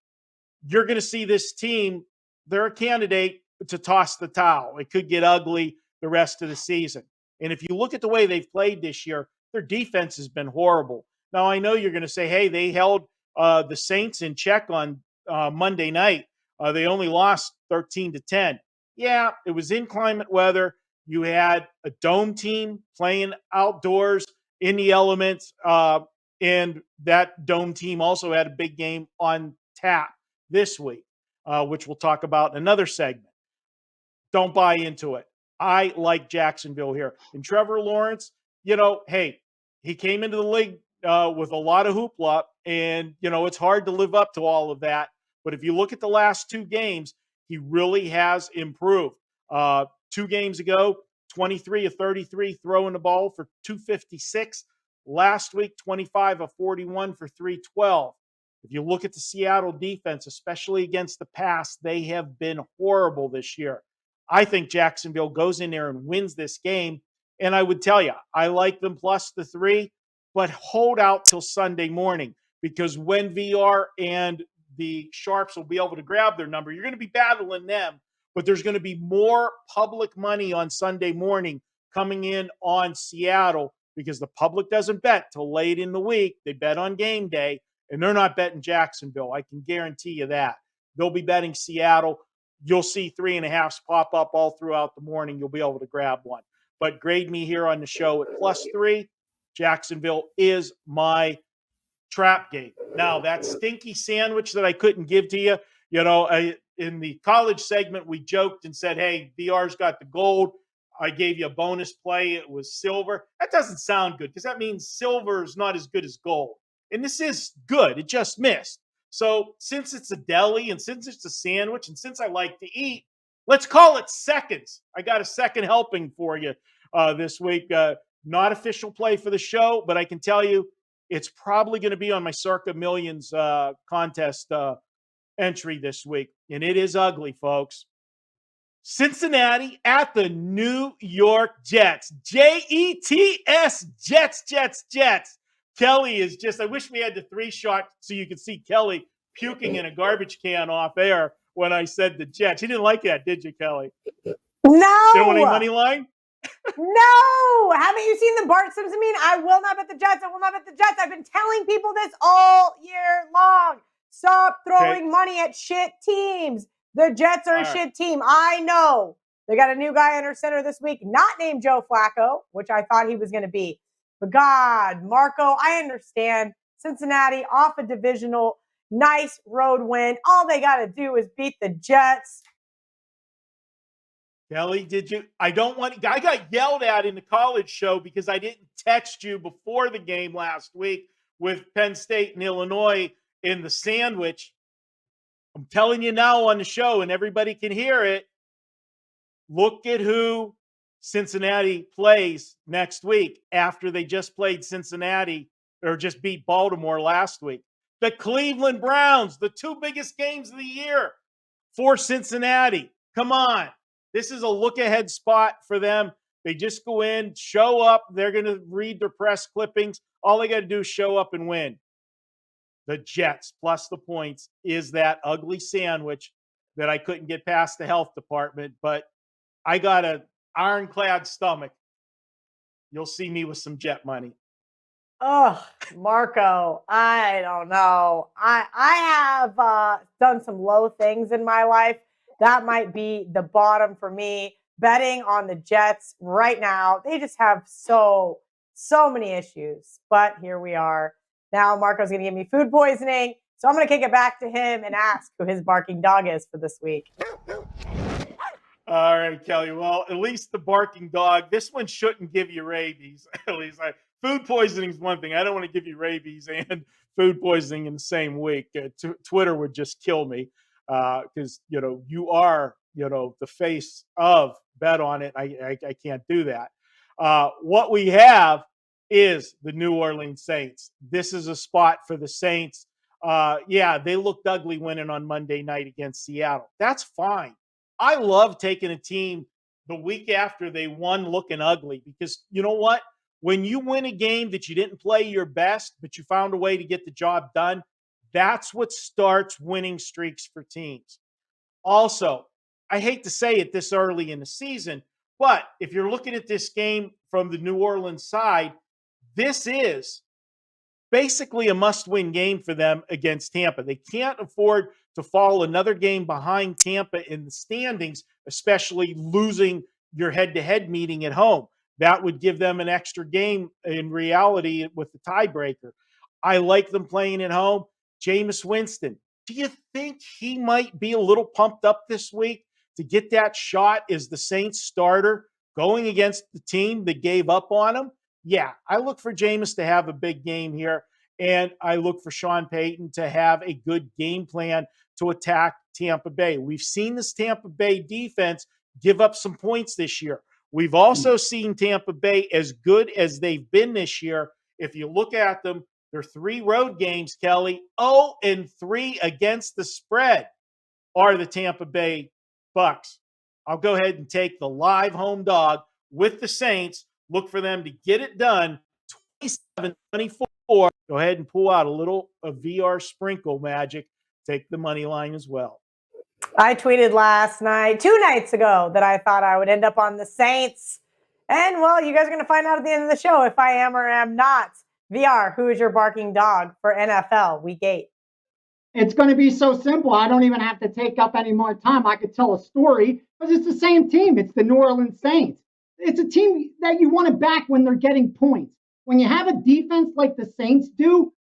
you're going to see this team, they're a candidate to toss the towel. It could get ugly the rest of the season. And if you look at the way they've played this year, their defense has been horrible. Now, I know you're going to say, hey, they held the Saints in check on Monday night. They only lost 13-10. Yeah, it was inclement weather. You had a dome team playing outdoors in the elements, and that dome team also had a big game on tap this week, which we'll talk about in another segment. Don't buy into it. I like Jacksonville here. And Trevor Lawrence, hey, he came into the league with a lot of hoopla, and, it's hard to live up to all of that. But if you look at the last 2 games, he really has improved. 2 games ago, 23 of 33 throwing the ball for 256. Last week, 25 of 41 for 312. If you look at the Seattle defense, especially against the pass, they have been horrible this year. I think Jacksonville goes in there and wins this game. And I would tell you, I like them plus the 3, but hold out till Sunday morning because when VR and the Sharps will be able to grab their number, you're going to be battling them, but there's going to be more public money on Sunday morning coming in on Seattle because the public doesn't bet till late in the week. They bet on game day, and they're not betting Jacksonville. I can guarantee you that. They'll be betting Seattle. You'll see 3.5s pop up all throughout the morning. You'll be able to grab one. But grade me here on the show at +3. Jacksonville is my trap game. Now, that stinky sandwich that I couldn't give to you, in the college segment, we joked and said, hey, VR's got the gold. I gave you a bonus play. It was silver. That doesn't sound good because that means silver is not as good as gold. And this is good. It just missed. So since it's a deli and since it's a sandwich and since I like to eat, let's call it seconds. I got a second helping for you this week. Not official play for the show, but I can tell you it's probably going to be on my Circa Millions contest entry this week. And it is ugly, folks. Cincinnati at the New York Jets. Jets, Jets. Kelly is just, I wish we had the 3-shot so you could see Kelly puking in a garbage can off air when I said the Jets. You didn't like that, did you, Kelly? No. You don't want any money line? No. Haven't you seen the Bart Simpson meme? I will not bet the Jets. I will not bet the Jets. I've been telling people this all year long. Stop throwing money at shit teams. The Jets are a shit team. I know. They got a new guy under center this week, not named Joe Flacco, which I thought he was going to be. But God, Marco, I understand. Cincinnati off a divisional, nice road win. All they got to do is beat the Jets. Kelly, did you? I got yelled at in the college show because I didn't text you before the game last week with Penn State and Illinois in the sandwich. I'm telling you now on the show, and everybody can hear it. Look at who Cincinnati plays next week after they just played Cincinnati or just beat Baltimore last week. The Cleveland Browns, the 2 biggest games of the year for Cincinnati. Come on. This is a look-ahead spot for them. They just go in, show up. They're going to read their press clippings. All they got to do is show up and win. The Jets plus the points is that ugly sandwich that I couldn't get past the health department, but I got an ironclad stomach. You'll see me with some Jet money. Oh, Marco, I don't know. I have done some low things in my life. That might be the bottom for me. Betting on the Jets right now, they just have so many issues. But here we are. Now Marco's going to give me food poisoning. So I'm going to kick it back to him and ask who his barking dog is for this week. All right, Kelly. Well, at least the barking dog, this one shouldn't give you rabies. At least food poisoning is one thing. I don't want to give you rabies and food poisoning in the same week. Twitter would just kill me because, you are, the face of Bet on It. I can't do that. What we have is the New Orleans Saints. This is a spot for the Saints. They looked ugly winning on Monday night against Seattle. That's fine. I love taking a team the week after they won looking ugly because you know what? When you win a game that you didn't play your best, but you found a way to get the job done, that's what starts winning streaks for teams. Also, I hate to say it this early in the season, but if you're looking at this game from the New Orleans side, this is basically a must-win game for them against Tampa. They can't afford to fall another game behind Tampa in the standings, especially losing your head-to-head meeting at home. That would give them an extra game in reality with the tiebreaker. I like them playing at home. Jameis Winston, do you think he might be a little pumped up this week to get that shot as the Saints starter going against the team that gave up on him? Yeah, I look for Jameis to have a big game here, and I look for Sean Payton to have a good game plan to attack Tampa Bay. We've seen this Tampa Bay defense give up some points this year. We've also seen Tampa Bay as good as they've been this year. If you look at them, their 3 road games, Kelly, 0-3 against the spread are the Tampa Bay Bucks. I'll go ahead and take the live home dog with the Saints. Look for them to get it done 27-24 or go ahead and pull out a little of VR sprinkle magic. Take the money line as well. I tweeted two nights ago, that I thought I would end up on the Saints. And, well, you guys are going to find out at the end of the show if I am or am not. VR, who is your barking dog for NFL Week 8? It's going to be so simple. I don't even have to take up any more time. I could tell a story because it's the same team. It's the New Orleans Saints. It's a team that you want to back when they're getting points. When you have a defense like the Saints do,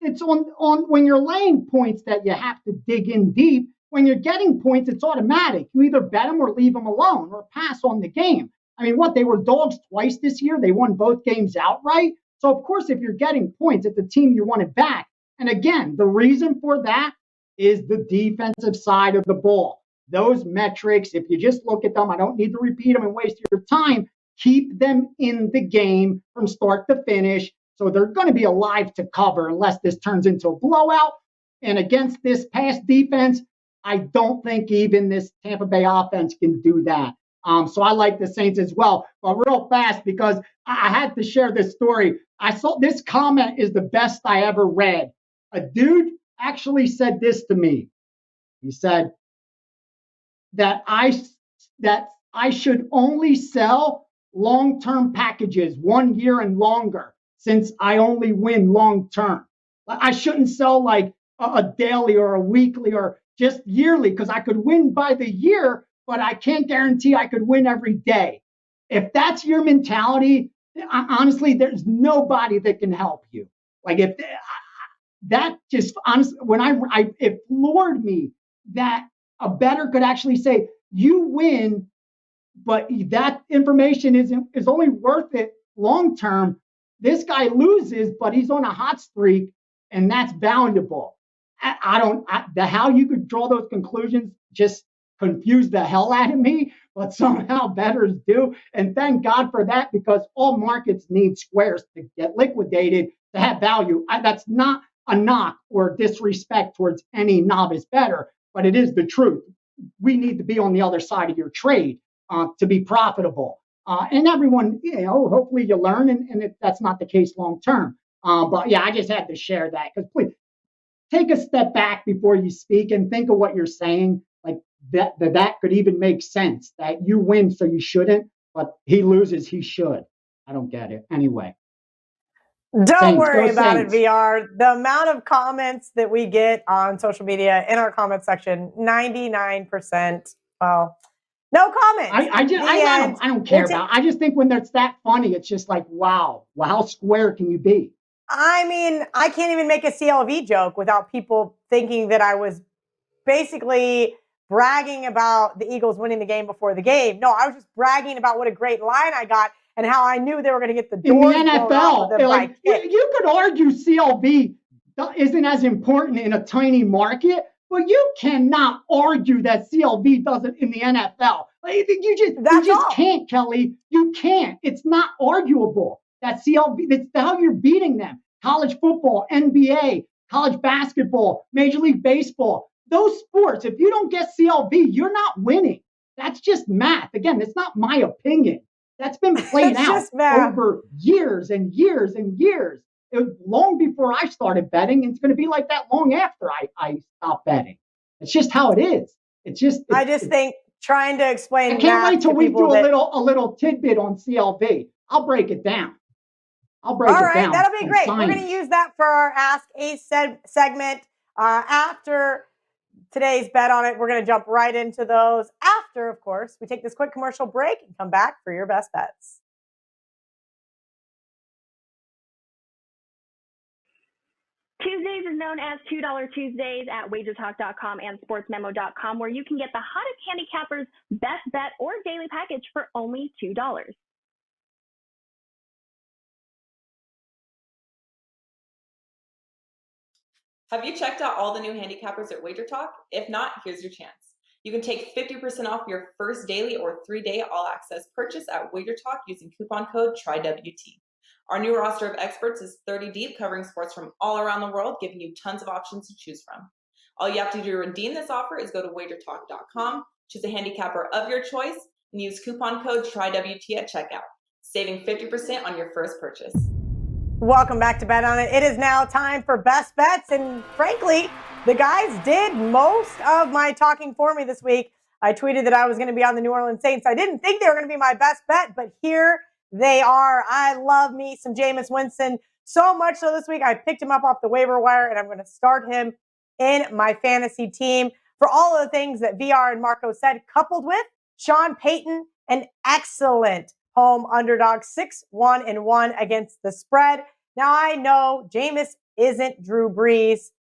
it's on when you're laying points that you have to dig in deep. When you're getting points, it's automatic. You either bet them or leave them alone or pass on the game. I mean, they were dogs twice this year. They won both games outright. So, of course, if you're getting points, it's a team you want to back. And again, the reason for that is the defensive side of the ball. Those metrics, if you just look at them, I don't need to repeat them and waste your time, keep them in the game from start to finish. So they're going to be alive to cover unless this turns into a blowout. And against this pass defense, I don't think even this Tampa Bay offense can do that. So I like the Saints as well. But real fast, because I had to share this story. I saw this comment is the best I ever read. A dude actually said this to me. He said that I should only sell long-term packages 1 year and longer, since I only win long-term. I shouldn't sell like a daily or a weekly or just yearly, because I could win by the year, but I can't guarantee I could win every day. If that's your mentality, honestly, there's nobody that can help you. Like if that just honestly, it floored me that a bettor could actually say you win, but that information is only worth it long term. This guy loses, but he's on a hot streak, and that's valuable. How you could draw those conclusions just confused the hell out of me, but somehow bettors do. And thank God for that, because all markets need squares to get liquidated to have value. That's not a knock or disrespect towards any novice bettor, but it is the truth. We need to be on the other side of your trade to be profitable. And everyone, hopefully you learn, and that's not the case long term. But yeah, I just had to share that, because please take a step back before you speak and think of what you're saying. Like that could even make sense, that you win, so you shouldn't, but he loses, he should. I don't get it. Anyway. Don't worry about it, VR. The amount of comments that we get on social media in our comment section, 99%, well, no comments. I don't care about it. I just think when it's that funny, it's just like, wow, how square can you be? I mean, I can't even make a CLV joke without people thinking that I was basically bragging about the Eagles winning the game before the game. No, I was just bragging about what a great line I got and how I knew they were going to get the doors in the NFL. You could argue CLV isn't as important in a tiny market, but you cannot argue that CLV doesn't in the NFL. Like, you just can't, Kelly. You can't. It's not arguable that CLV. It's how you're beating them. College football, NBA, college basketball, Major League Baseball. Those sports, if you don't get CLV, you're not winning. That's just math. Again, it's not my opinion. That's been played out over years and years and years. It was long before I started betting, and it's going to be like that long after I stopped betting. It's just how it is. I just think trying to explain. I can't wait till we do a little tidbit on CLV. I'll break it down. All right, that'll be great. We're going to use that for our Ask Ace segment after today's bet on it. We're going to jump right into those after, of course, we take this quick commercial break and come back for your best bets. Tuesdays is known as $2 Tuesdays at WagerTalk.com and SportsMemo.com, where you can get the hottest handicappers' best bet or daily package for only $2. Have you checked out all the new handicappers at WagerTalk? If not, here's your chance. You can take 50% off your first daily or 3-day all-access purchase at WagerTalk using coupon code TRYWT. Our new roster of experts is 30 deep, covering sports from all around the world, giving you tons of options to choose from. All you have to do to redeem this offer is go to WagerTalk.com, choose a handicapper of your choice, and use coupon code TRYWT at checkout, saving 50% on your first purchase. Welcome back to Bet On It. It is now time for best bets. And frankly, the guys did most of my talking for me this week. I tweeted that I was going to be on the New Orleans Saints. I didn't think they were going to be my best bet, but here they are. I love me some Jameis Winston. So much so this week, I picked him up off the waiver wire, and I'm going to start him in my fantasy team for all of the things that VR and Marco said, coupled with Sean Payton, an excellent home underdog, 6-1-1 against the spread. Now, I know Jameis isn't Drew Brees,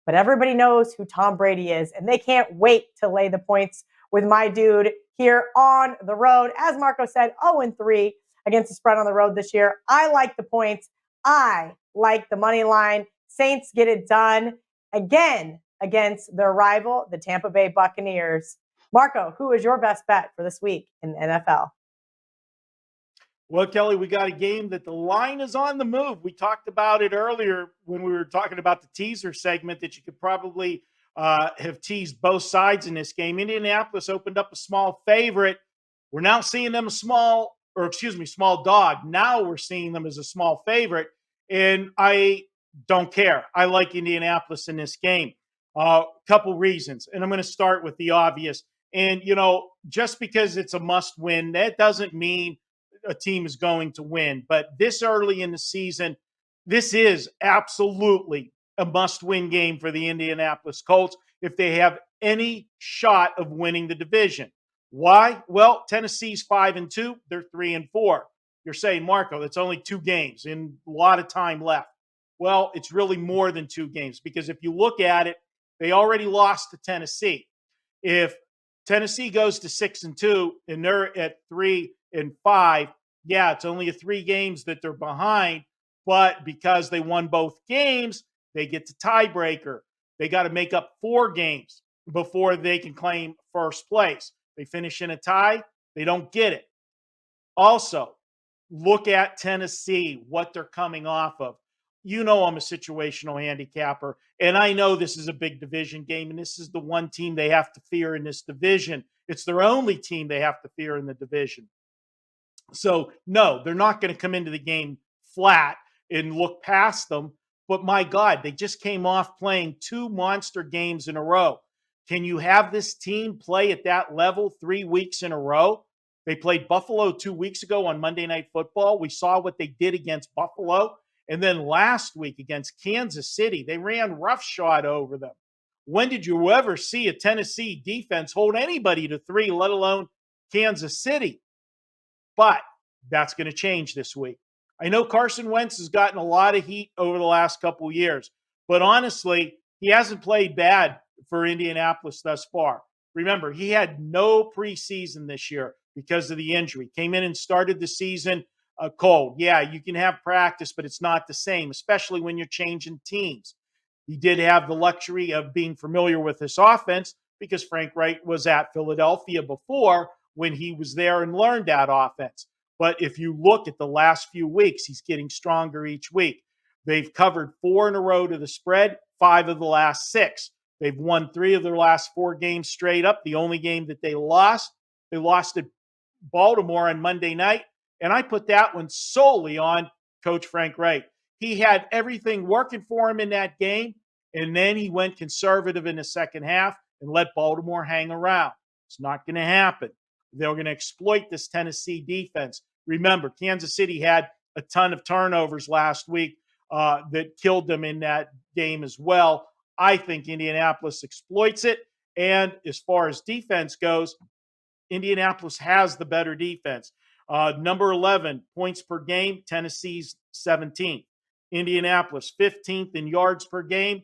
but everybody knows who Tom Brady is, and they can't wait to lay the points with my dude here on the road. As Marco said, 0-3 against the spread on the road this year. I like the points. I like the money line. Saints get it done again against their rival, the Tampa Bay Buccaneers. Marco, who is your best bet for this week in the NFL? Well, Kelly, we got a game that the line is on the move. We talked about it earlier when we were talking about the teaser segment that you could probably have teased both sides in this game. Indianapolis opened up a small favorite. We're now seeing them small dog. Now we're seeing them as a small favorite, and I don't care. I like Indianapolis in this game. Couple reasons, and I'm going to start with the obvious. And, just because it's a must win, that doesn't mean a team is going to win. But this early in the season, this is absolutely a must-win game for the Indianapolis Colts if they have any shot of winning the division. Why? Well, Tennessee's 5-2. They're 3-4. You're saying, Marco, that's only 2 games and a lot of time left. Well, it's really more than 2 games because if you look at it, they already lost to Tennessee. If Tennessee goes to 6-2 and they're at 3-5, yeah, it's only 3 games that they're behind, but because they won both games, they get to tiebreaker. They got to make up 4 games before they can claim first place. They finish in a tie, they don't get it. Also, look at Tennessee, what they're coming off of. I'm a situational handicapper, and I know this is a big division game, and this is the one team they have to fear in this division. It's their only team they have to fear in the division. So, no, they're not going to come into the game flat and look past them. But my God, they just came off playing 2 monster games in a row. Can you have this team play at that level 3 weeks in a row? They played Buffalo 2 weeks ago on Monday Night Football. We saw what they did against Buffalo. And then last week against Kansas City, they ran roughshod over them. When did you ever see a Tennessee defense hold anybody to 3, let alone Kansas City? But that's going to change this week. I know Carson Wentz has gotten a lot of heat over the last couple of years, but honestly, he hasn't played bad for Indianapolis thus far. Remember, he had no preseason this year because of the injury. Came in and started the season cold. Yeah, you can have practice, but it's not the same, especially when you're changing teams. He did have the luxury of being familiar with this offense because Frank Wright was at Philadelphia before when he was there and learned that offense. But if you look at the last few weeks, he's getting stronger each week. They've covered 4 in a row to the spread, 5 of the last 6. They've won 3 of their last 4 games straight up. The only game that they lost at Baltimore on Monday night. And I put that one solely on Coach Frank Wright. He had everything working for him in that game, and then he went conservative in the second half and let Baltimore hang around. It's not going to happen. They're going to exploit this Tennessee defense. Remember, Kansas City had a ton of turnovers last week that killed them in that game as well. I think Indianapolis exploits it. And as far as defense goes, Indianapolis has the better defense. Number 11, points per game, Tennessee's 17th. Indianapolis, 15th in yards per game.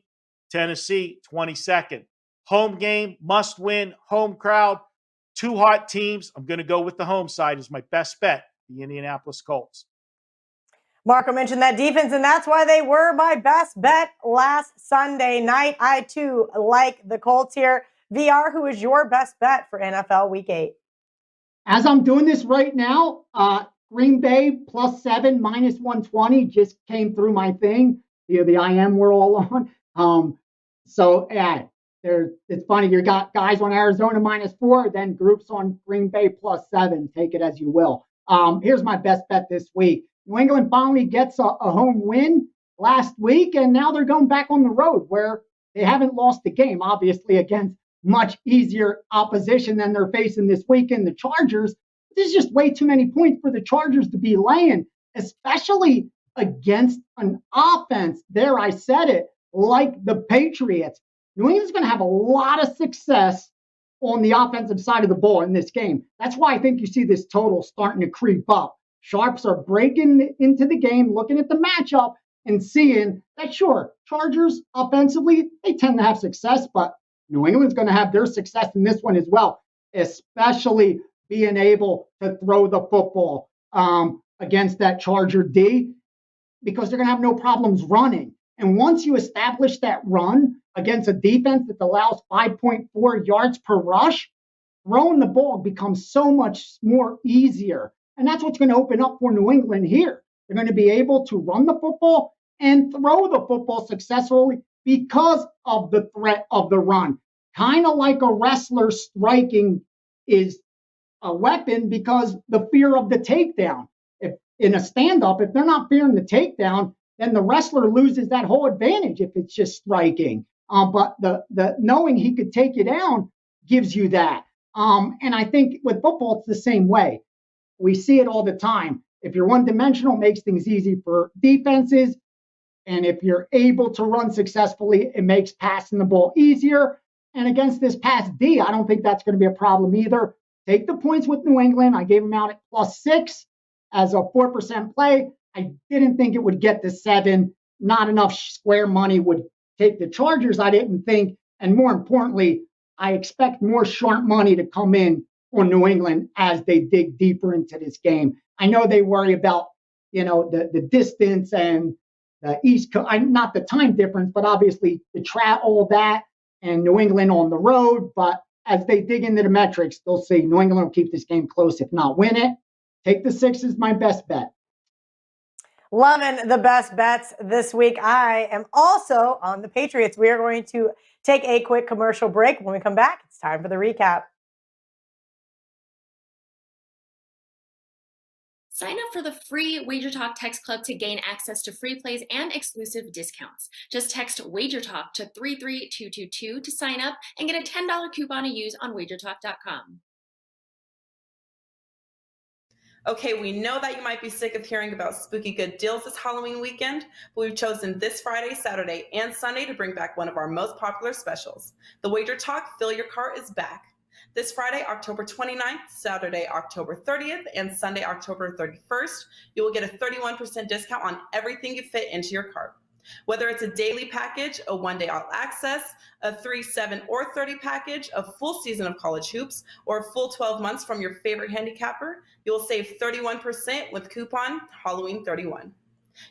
Tennessee, 22nd. Home game, must win, home crowd. 2 hot teams. I'm going to go with the home side as my best bet, the Indianapolis Colts. Marco mentioned that defense, and that's why they were my best bet last Sunday night. I, too, like the Colts here. VR, who is your best bet for NFL Week 8? As I'm doing this right now, Green Bay +7, -120 just came through my thing. The IM we're all on. So, yeah. It's funny, you got guys on Arizona -4, then groups on Green Bay +7. Take it as you will. Here's my best bet this week. New England finally gets a home win last week, and now they're going back on the road where they haven't lost the game, obviously against much easier opposition than they're facing this weekend, the Chargers. There's just way too many points for the Chargers to be laying, especially against an offense, there I said it, like the Patriots. New England's going to have a lot of success on the offensive side of the ball in this game. That's why I think you see this total starting to creep up. Sharps are breaking into the game, looking at the matchup and seeing that, sure, Chargers offensively, they tend to have success, but New England's going to have their success in this one as well, especially being able to throw the football against that Charger D, because they're going to have no problems running. And once you establish that run against a defense that allows 5.4 yards per rush, throwing the ball becomes so much more easier. And that's what's going to open up for New England here. They're going to be able to run the football and throw the football successfully because of the threat of the run. Kind of like a wrestler striking is a weapon because the fear of the takedown. If in a stand-up, if they're not fearing the takedown, then the wrestler loses that whole advantage if it's just striking. But the knowing he could take you down gives you that. And I think with football, it's the same way. We see it all the time. If you're one-dimensional, it makes things easy for defenses. And if you're able to run successfully, it makes passing the ball easier. And against this pass D, I don't think that's going to be a problem either. Take the points with New England. I gave them out at +6 as a 4% play. I didn't think it would get to 7. Not enough square money would take the Chargers, I didn't think. And more importantly, I expect more sharp money to come in on New England as they dig deeper into this game. I know they worry about, the distance and the East Coast, not the time difference, but obviously all of that, and New England on the road. But as they dig into the metrics, they'll see New England will keep this game close, if not win it. Take the 6 is my best bet. Loving the best bets this week. I am also on the Patriots. We are going to take a quick commercial break. When we come back, it's time for the recap. Sign up for the free WagerTalk text club to gain access to free plays and exclusive discounts. Just text WagerTalk to 33222 to sign up and get a $10 coupon to use on WagerTalk.com. Okay, we know that you might be sick of hearing about spooky good deals this Halloween weekend, but we've chosen this Friday, Saturday, and Sunday to bring back one of our most popular specials. The WagerTalk Fill Your Cart is back. This Friday, October 29th, Saturday, October 30th, and Sunday, October 31st, you will get a 31% discount on everything you fit into your cart. Whether it's a daily package, a one-day all access, a 3, 7, or 30 package, a full season of college hoops, or a full 12 months from your favorite handicapper, you will save 31% with coupon Halloween31.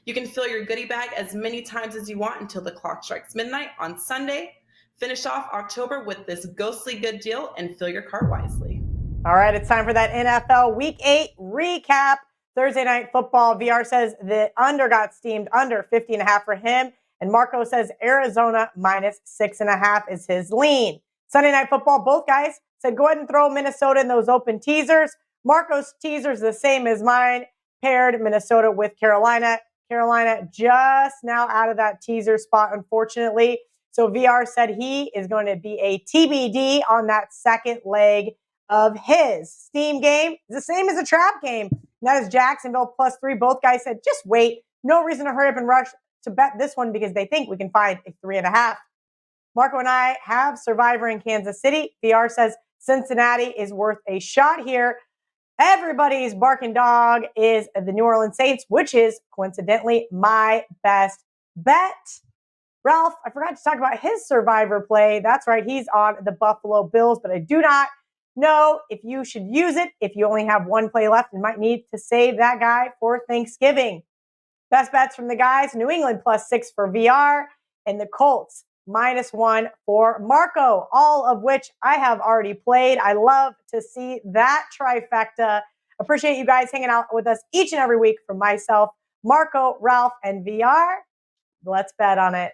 You can fill your goodie bag as many times as you want until the clock strikes midnight on Sunday. Finish off October with this ghostly good deal and fill your cart wisely. All right, it's time for that NFL Week 8 recap. Thursday Night Football. VR says the under got steamed under 50.5 for him. And Marco says Arizona -6.5 is his lean. Sunday Night Football, both guys said go ahead and throw Minnesota in those open teasers. Marco's teasers the same as mine. Paired Minnesota with Carolina. Carolina just now out of that teaser spot, unfortunately. So VR said he is going to be a TBD on that second leg of his steam game. It's the same as a trap game. And that is Jacksonville +3. Both guys said, just wait. No reason to hurry up and rush to bet this one because they think we can find a 3.5. Marco and I have Survivor in Kansas City. VR says Cincinnati is worth a shot here. Everybody's barking dog is the New Orleans Saints, which is coincidentally my best bet. Ralph, I forgot to talk about his Survivor play. That's right. He's on the Buffalo Bills, but I do not know if you should use it. If you only have one play left, you might need to save that guy for Thanksgiving. Best bets from the guys, New England +6 for VR and the Colts -1 for Marco, all of which I have already played. I love to see that trifecta. Appreciate you guys hanging out with us each and every week. From myself, Marco, Ralph, and VR. Let's bet on it.